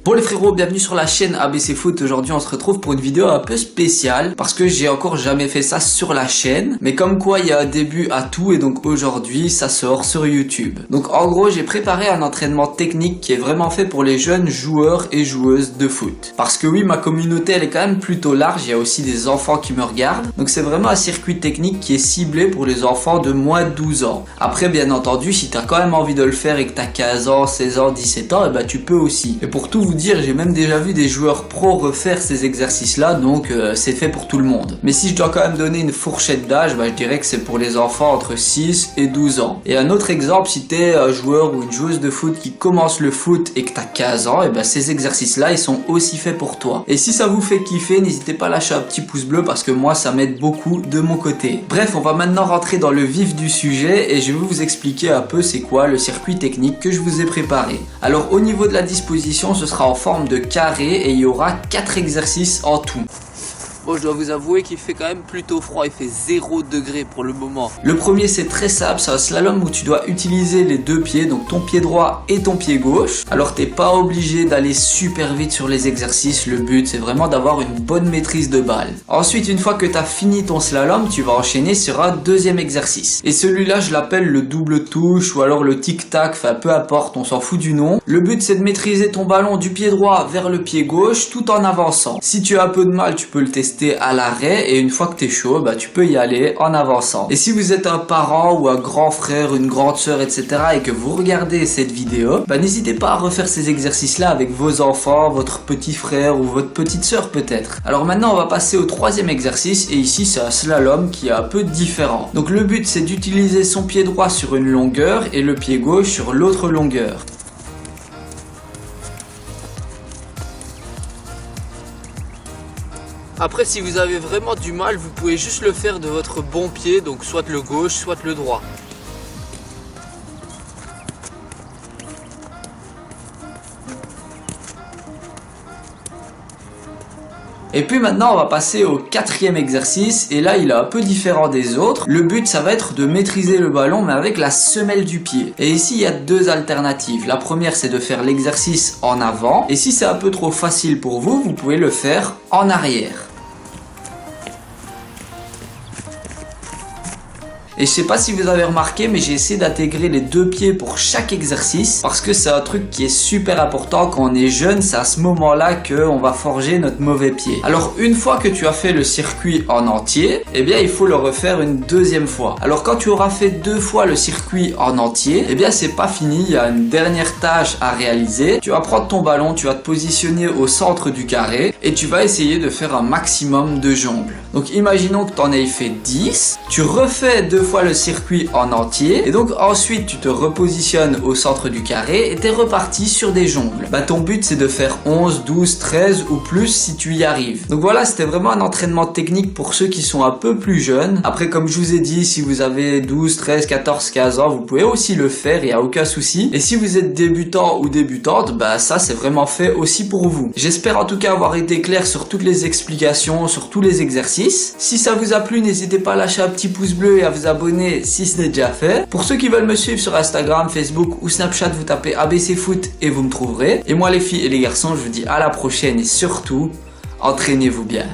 Bon les frérots, bienvenue sur la chaîne ABC Foot. Aujourd'hui on se retrouve pour une vidéo un peu spéciale parce que j'ai encore jamais fait ça sur la chaîne. Mais comme quoi il y a un début à tout et donc aujourd'hui ça sort sur YouTube. Donc en gros j'ai préparé un entraînement technique qui est vraiment fait pour les jeunes joueurs et joueuses de foot. Parce que oui, ma communauté elle est quand même plutôt large, il y a aussi des enfants qui me regardent. Donc c'est vraiment un circuit technique qui est ciblé pour les enfants de moins de 12 ans. Après bien entendu si t'as quand même envie de le faire et que t'as 15 ans, 16 ans, 17 ans, et bah tu peux aussi. Et pour tout vous dire, j'ai même déjà vu des joueurs pro refaire ces exercices là, donc c'est fait pour tout le monde. Mais si je dois quand même donner une fourchette d'âge, bah je dirais que c'est pour les enfants entre 6 et 12 ans. Et un autre exemple, si t'es un joueur ou une joueuse de foot qui commence le foot et que t'as 15 ans, et bah ces exercices là ils sont aussi faits pour toi. Et si ça vous fait kiffer, n'hésitez pas à lâcher un petit pouce bleu parce que moi ça m'aide beaucoup de mon côté. Bref, on va maintenant rentrer dans le vif du sujet et je vais vous expliquer un peu c'est quoi le circuit technique que je vous ai préparé. Alors au niveau de la disposition, ce sera en forme de carré et il y aura 4 exercices en tout. Bon, je dois vous avouer qu'il fait quand même plutôt froid, il fait 0 degré pour le moment. Le premier c'est très simple, c'est un slalom où tu dois utiliser les deux pieds, donc ton pied droit et ton pied gauche. Alors t'es pas obligé d'aller super vite sur les exercices, le but c'est vraiment d'avoir une bonne maîtrise de balle. Ensuite, une fois que tu as fini ton slalom, tu vas enchaîner sur un deuxième exercice. Et celui-là je l'appelle le double touche ou alors le tic-tac, enfin peu importe, on s'en fout du nom. Le but c'est de maîtriser ton ballon du pied droit vers le pied gauche tout en avançant. Si tu as un peu de mal, tu peux le tester à l'arrêt et une fois que t'es chaud, bah tu peux y aller en avançant. Et si vous êtes un parent ou un grand frère, une grande sœur, etc. et que vous regardez cette vidéo, bah n'hésitez pas à refaire ces exercices-là avec vos enfants, votre petit frère ou votre petite sœur peut-être. Alors maintenant on va passer au troisième exercice et ici c'est un slalom qui est un peu différent. Donc le but c'est d'utiliser son pied droit sur une longueur et le pied gauche sur l'autre longueur. Après, si vous avez vraiment du mal, vous pouvez juste le faire de votre bon pied, donc soit le gauche, soit le droit. Et puis maintenant on va passer au quatrième exercice et là il est un peu différent des autres. Le but ça va être de maîtriser le ballon mais avec la semelle du pied. Et ici il y a deux alternatives. La première c'est de faire l'exercice en avant et si c'est un peu trop facile pour vous, vous pouvez le faire en arrière. Et je sais pas si vous avez remarqué, mais j'ai essayé d'intégrer les deux pieds pour chaque exercice parce que c'est un truc qui est super important quand on est jeune. C'est à ce moment-là qu'on va forger notre mauvais pied. Alors une fois que tu as fait le circuit en entier, eh bien il faut le refaire une deuxième fois. Alors quand tu auras fait 2 fois le circuit en entier, eh bien c'est pas fini, il y a une dernière tâche à réaliser. Tu vas prendre ton ballon, tu vas te positionner au centre du carré et tu vas essayer de faire un maximum de jongles. Donc imaginons que tu en aies fait 10, tu refais 2 fois le circuit en entier et donc ensuite tu te repositionnes au centre du carré et t'es reparti sur des jongles. Bah ton but c'est de faire 11, 12, 13 ou plus si tu y arrives. Donc voilà, c'était vraiment un entraînement technique pour ceux qui sont un peu plus jeunes. Après comme je vous ai dit, si vous avez 12, 13, 14, 15 ans, vous pouvez aussi le faire, il n'y a aucun souci. Et si vous êtes débutant ou débutante, bah ça c'est vraiment fait aussi pour vous. J'espère en tout cas avoir été clair sur toutes les explications, sur tous les exercices. Si ça vous a plu, n'hésitez pas à lâcher un petit pouce bleu et à vous abonner si ce n'est déjà fait. Pour ceux qui veulent me suivre sur Instagram, Facebook ou Snapchat, vous tapez ABC Foot et vous me trouverez. Et moi les filles et les garçons, je vous dis à la prochaine et surtout, entraînez-vous bien.